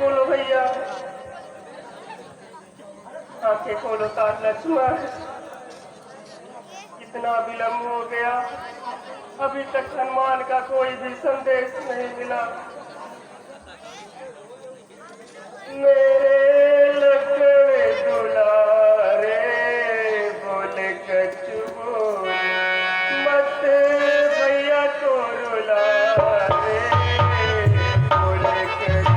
खोलो भैया, आंखें खोलो तात लक्ष्मण। कितना विलम्ब हो गया, अभी तक हनुमान का कोई भी संदेश नहीं मिला। मेरे लखन दुलारे बोले कछु बोल मत भैया को रुला रे बोले कछु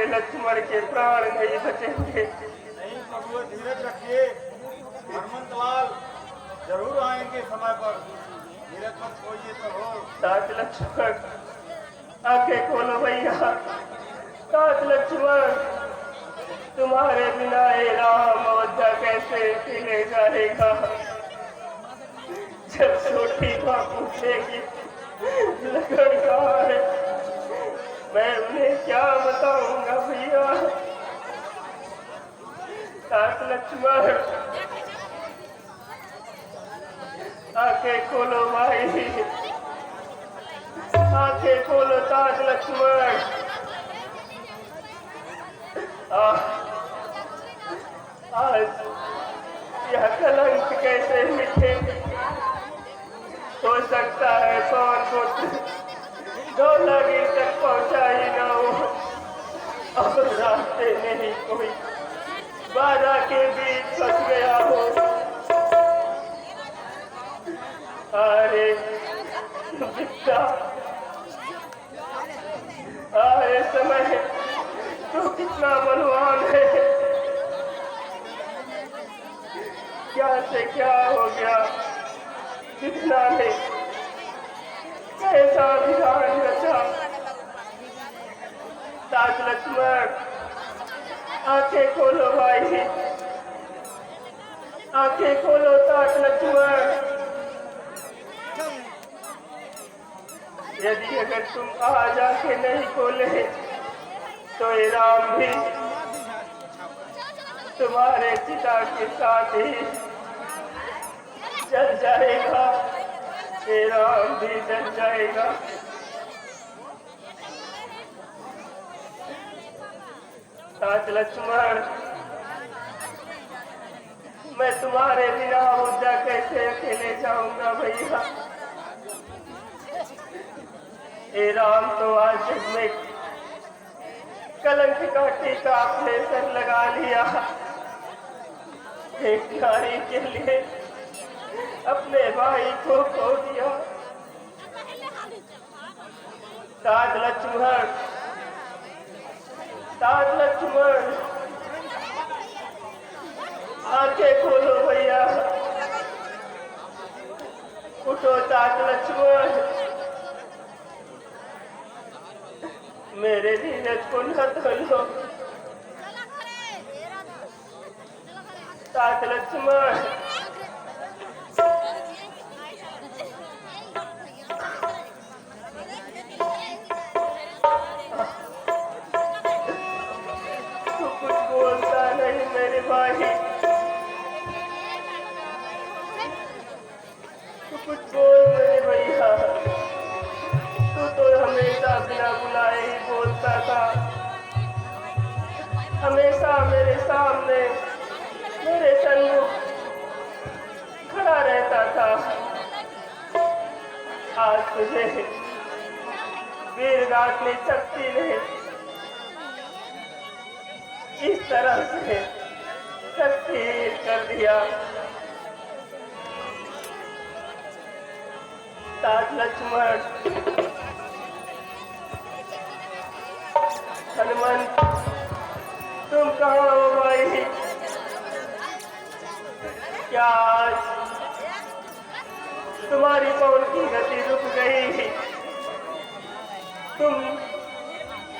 लक्ष्मण के प्राण नहीं बचेंगे। नहीं प्रभु, धीरज रखिए। हनुमंतलाल जरूर आएंगे समय पर, धीरज मत खोइए तो हो। तात लक्ष्मण आंखें खोलो भैया। तात लक्ष्मण, तुम्हारे बिना ये राम अयोध्या कैसे खिले जाएगा। जब छोटी माँ पूछेगी लखन कहाँ है, मैं उन्हें क्या बताऊंगा भैया। तात लक्ष्मण आंखें खोलो भाई, आंखें खोलो तात लक्ष्मण। आज यह कलंक कैसे मिटे। हो सकता है कौन पुत्र धौलागिरी तक पहुंचा ही ना हो। अब रास्ते में ही कोई बाधा के बीच फंस गया हो। अरे बिट्टा, अरे समय तो कितना बलवान है। क्या से क्या हो गया, कितना ने कैसा विधान रचा। तात लक्ष्मण आंखें खोलो भाई, आंखें खोलो तात लक्ष्मण। यदि अगर तुम आज आंखें नहीं खोले तो ये राम भी तुम्हारे चिता के साथ ही जल जाएगा। ये राम भी जल जाएगा। तात लक्ष्मण, मैं तुम्हारे बिना अयोध्या कैसे अकेले जाऊंगा भैया। ए राम तो आज जग में कलंक का टीका अपने सर लगा लिया। एक नारी के लिए अपने भाई को खो दिया। तात लक्ष्मण, तात लक्ष्मण, आंखें खोलो भैया, उठो तात लक्ष्मण। मेरे धीरज को न तोलो तात लक्ष्मण। तू कुछ बोलता नहीं मेरे भाई, तू कुछ बोल मेरे भैया। तू तो हमेशा बिना बुलाए ही बोलता था, हमेशा मेरे सामने मेरे सन्मुख खड़ा रहता था। आज तुझे वीरगात शक्ति ने इस तरह से शक्तिहीन कर दिया। तात लक्ष्मण, हनुमंत, तुम कहाँ हो भाई? क्या आज तुम्हारी पवन की गति रुक गई? तुम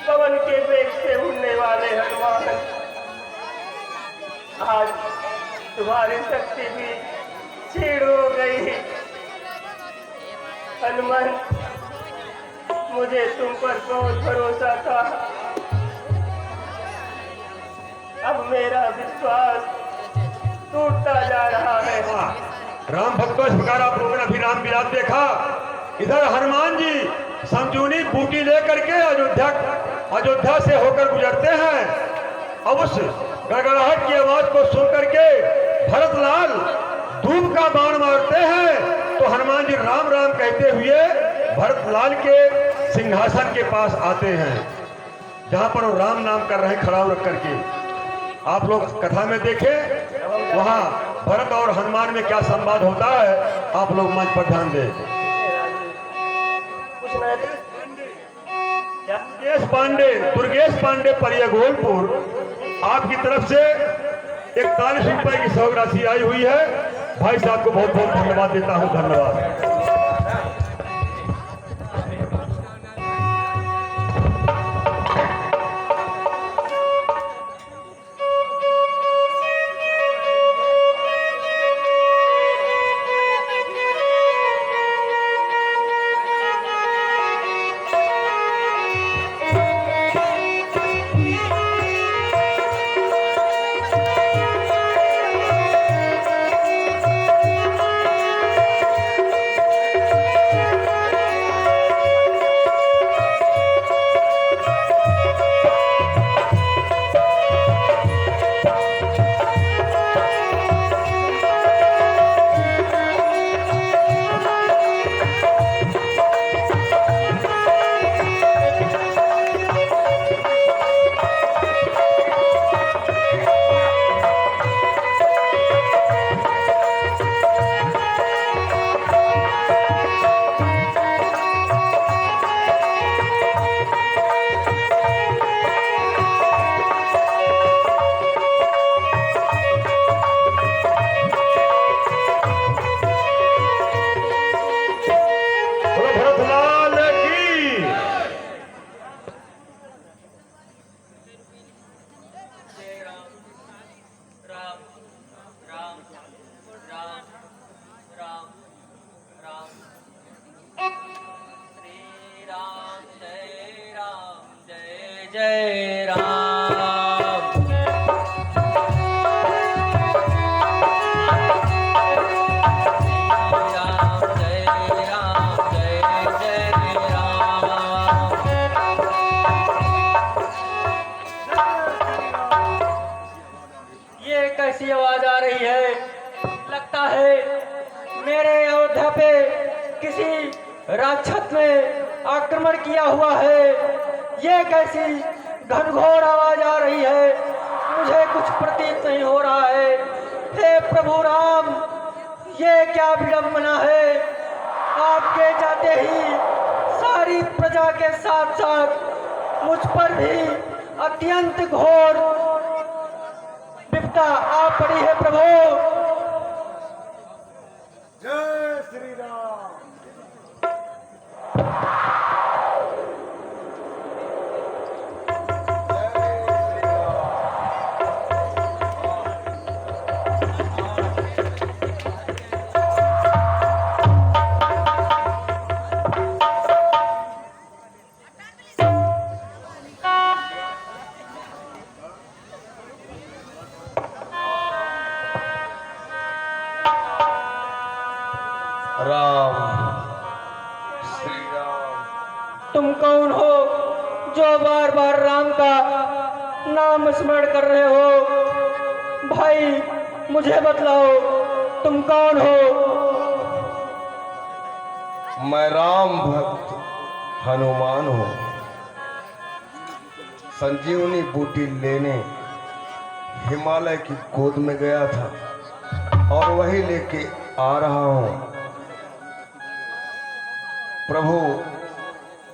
पवन के वेग से उड़ने वाले हनुमान, आज तुम्हारी शक्ति भी क्षीण हो गई। हनुमंत, मुझे तुम पर बहुत भरोसा था, अब मेरा विश्वास टूटता जा रहा है। राम भक्तों, इस प्रकार आप लोगों ने अभी राम विलास देखा। इधर हनुमान जी संजीवनी बूटी लेकर के अयोध्या से होकर गुजरते हैं। अब उस गड़गड़ाहट की आवाज को सुन करके भरतलाल धूप का बाण मारते हैं, तो हनुमान जी राम राम कहते हुए भरतलाल के सिंहासन के पास आते हैं, जहां पर वो राम नाम कर रहे हैं खड़ा रख करके। आप लोग कथा में देखें, वहां भरत और हनुमान में क्या संवाद होता है। आप लोग मंच पर ध्यान दें। दुर्गेश पांडे परिया गोलपुर आपकी तरफ से 41 रुपए की सौगात राशि आई हुई है। भाई साहब को बहुत बहुत धन्यवाद देता हूं। धन्यवाद। आवाज आ रही है। लगता है मेरे अयोध्या पे किसी राक्षस ने आक्रमण किया हुआ है। ये कैसी घनघोर आवाज आ रही है, मुझे कुछ प्रतीत नहीं हो रहा है। हे प्रभु राम, ये क्या विडंबना है। आपके जाते ही सारी प्रजा के साथ साथ मुझ पर भी अत्यंत घोर विपदा आ पड़ी है। प्रभु जय श्री राम। राम, श्री राम। तुम कौन हो जो बार बार राम का नाम स्मरण कर रहे हो? भाई मुझे बतलाओ, तुम कौन हो? मैं राम भक्त हनुमान हूँ। संजीवनी बूटी लेने हिमालय की गोद में गया था और वही लेके आ रहा हूँ। प्रभु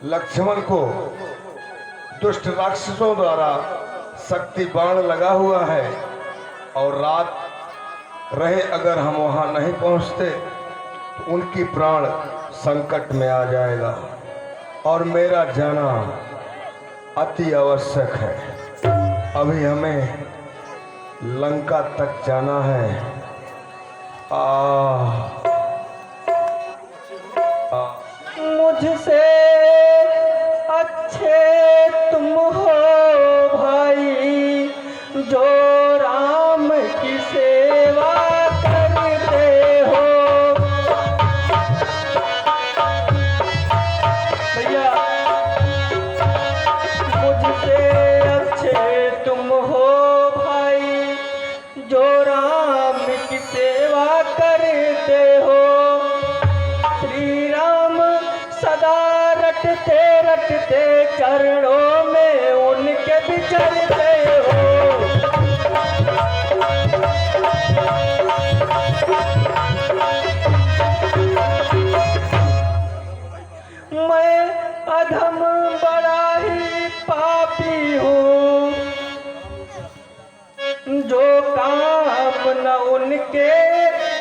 लक्ष्मण को दुष्ट राक्षसों द्वारा शक्ति बाण लगा हुआ है और रात रहे अगर हम वहां नहीं पहुंचते तो उनकी प्राण संकट में आ जाएगा और मेरा जाना अति आवश्यक है। अभी हमें लंका तक जाना है। मुझसे अच्छे तुम हो भाई, जो राम की सेवा करते हो। भैया मुझसे अच्छे तुम हो भाई, जो राम की सेवा करते हो। श्री राम सदा रटते रटते चरणों में उनके विचरते हो। मैं अधम बड़ा ही पापी हूँ, जो काम न उनके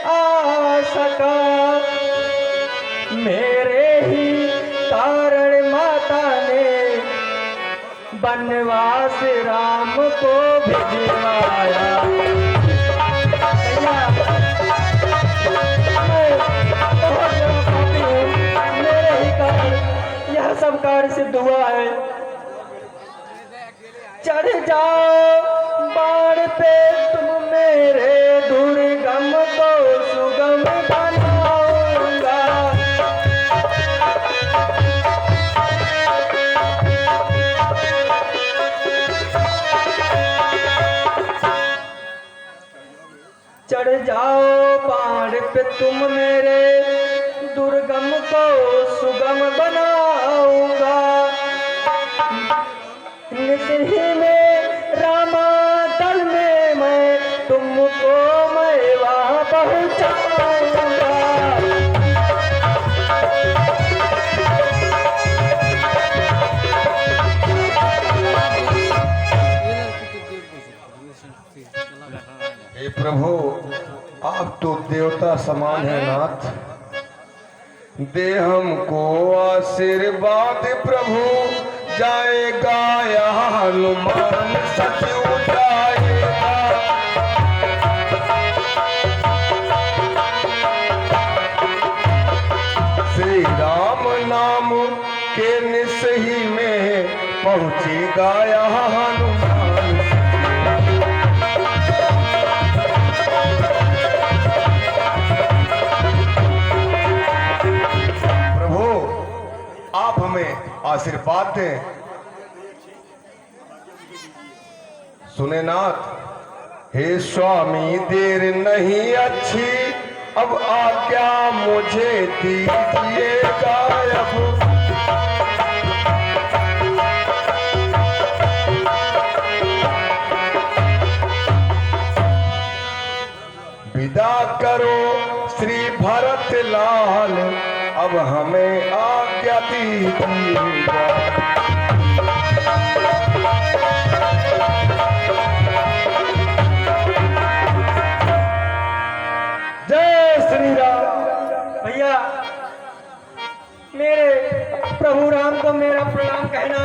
आ सका। मेरे ही कारण माता ने वनवास राम को भिजवाया। मेरे ही कारण यह सब कार्य सिद्ध हुआ है। चढ़ जाओ बाण पे तुम मेरे, दुर्गम को सुगम बनाऊंगा। चढ़ जाओ बाण पे तुम मेरे, दुर्गम को सुगम बनाऊंगा। निसही में रामा दल में मैं तुमको मैं वहां पहुंचाऊंगा। हे प्रभु, आप तो देवता समान है नाथ। दे हमको आशीर्वाद प्रभु, जाएगा यहाँ हनुमान सच जाएगा। श्री राम नाम के निसही में पहुंचेगा यहाँ हनुमान। आप हमें आशीर्वाद दें। सुने नाथ, हे स्वामी देर नहीं अच्छी, अब आज्ञा मुझे दीजिएगा। अब विदा करो श्री भरत लाल, अब हमें आज्ञा दीजिएगा। जय श्री राम। भैया मेरे प्रभु राम को मेरा प्रणाम कहना।